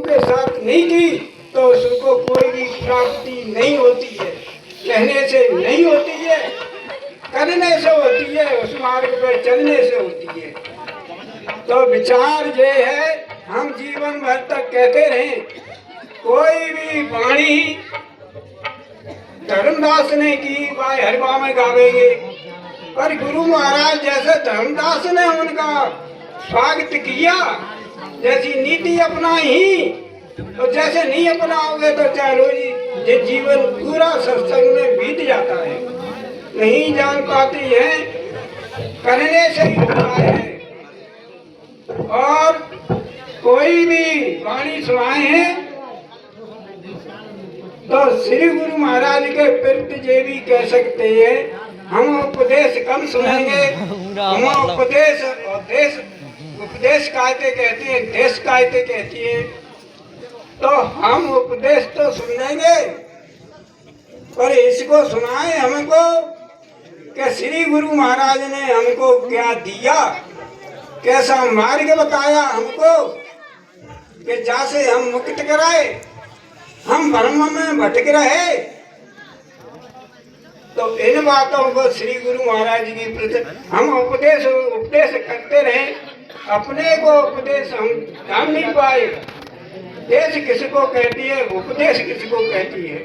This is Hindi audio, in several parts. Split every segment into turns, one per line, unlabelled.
के साथ नहीं की तो उसको कोई भी प्राप्ति नहीं होती है। कहने से नहीं होती है, करने से होती है, उस मार्ग पर चलने से होती है। तो विचार ये है, हम जीवन भर तक कहते रहे, कोई भी वाणी धर्मदास ने की भाई हरिभा में गावेंगे, पर गुरु महाराज जैसे धर्मदास ने उनका स्वागत किया, जैसी नीति अपनाई, तो जैसे नहीं अपनाओगे तो चलो जी ये जीवन पूरा सत्संग में बीत जाता है, नहीं जान पाती है, करने से ही होता है। और कोई भी वाणी सुनाए हैं तो श्री गुरु महाराज के प्रति ये भी कह सकते हैं, हम उपदेश कम सुनेंगे, हम उपदेश और देश उपदेश कहते कहती है, देश कहते कहती है, तो हम उपदेश तो सुनेंगे, पर इसको सुनाए हमको कि श्री गुरु महाराज ने हमको क्या दिया, कैसा मार्ग बताया हमको कि जैसे हम मुक्त कराए, हम ब्रह्म में भटक रहे। तो इन बातों को श्री गुरु महाराज की प्रति हम उपदेश करते रहे, अपने को उपदेश हम जान नहीं पाए, देश किसको कहती है, उपदेश किसको कहती है।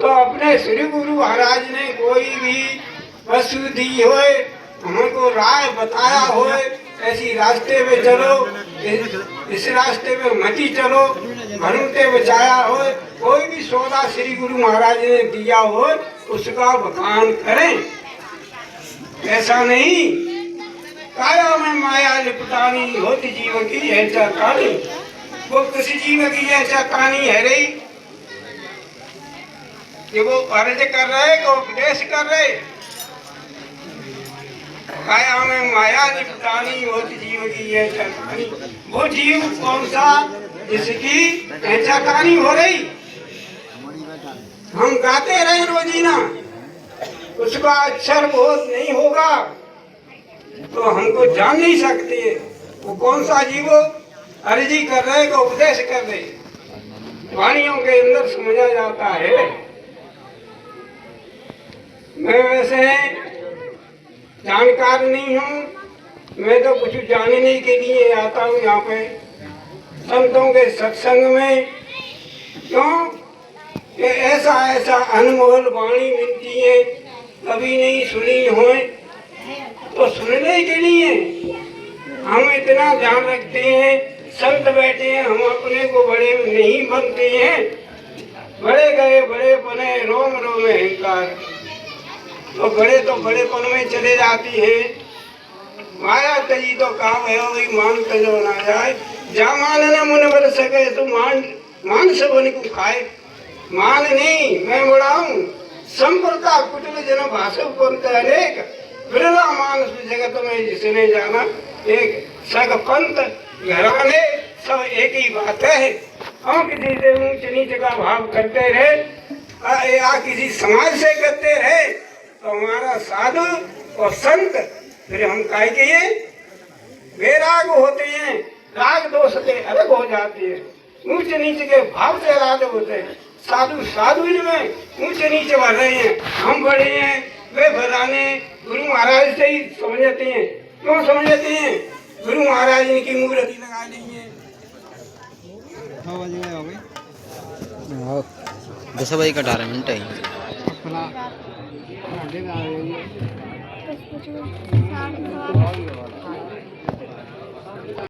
तो अपने श्री गुरु महाराज ने कोई भी वस्तु दी होए, हमको राह बताया होए, ऐसी रास्ते में चलो, इस रास्ते में मती चलो, भरमते बचाया हो, कोई भी सौदा श्री गुरु महाराज ने दिया हो उसका बखान करें, ऐसा नहीं। काया में माया लिपटानी होती जीव की ऐसा कहानी, वो किसी जीव की ऐसा कहानी है रही कि वो अर्ज कर रहे, को उपदेश कर रहे। काया में माया लिपटानी होती जीव की ऐसा कहानी, वो जीव कौन सा जिसकी ऐसा कहानी हो रही। हम गाते रहे रोजीना, उसका अक्षर बोध नहीं होगा तो हमको जान नहीं सकते वो कौन सा जीव अर्जी कर रहे को उपदेश कर रहे, वाणियों के अंदर समझा जाता है। मैं वैसे जानकार नहीं हूँ, मैं तो कुछ जानने के लिए आता हूँ यहाँ पे संतों के सत्संग में। क्यों कि ऐसा ऐसा अनमोल वाणी मिलती है, कभी नहीं सुनी हो, तो सुनने के लिए हम इतना ध्यान रखते हैं। संत बैठे हैं, हम अपने को बड़े नहीं बनते हैं, बड़े गए बड़े बने रोम रोम अहंकार, तो बड़ेपन में चले जाती है। माया तजी तो कहा वही मान तजो ना जाए, जा मान न मुन बर सके तो मान से बन को खाए। मान नहीं, मैं बड़ा हूँ, संप्रता कुटिल जन भाषा अनेक, बिरला मानस जगत में जिसने जाना एक, सग पंथ घराने सब एक ही बात है। हम किसी से ऊंच नीच का भाव करते रहे या किसी समाज से करते रहे तो हमारा साधु और संत फिर हम काय के ये बेराग होते हैं, राग दोष से अलग हो जाते हैं, ऊंच नीच के भाव से अलग होते हैं। साधु साधु में ऊंच नीचे बढ़ रहे हैं, हम बड़े हैं, वे भराने गुरु महाराज से ही समझते हैं। क्यों समझते हैं? गुरु महाराज ने की मूर्ति लगा ली है।
10 बजे का 18 मिनट है।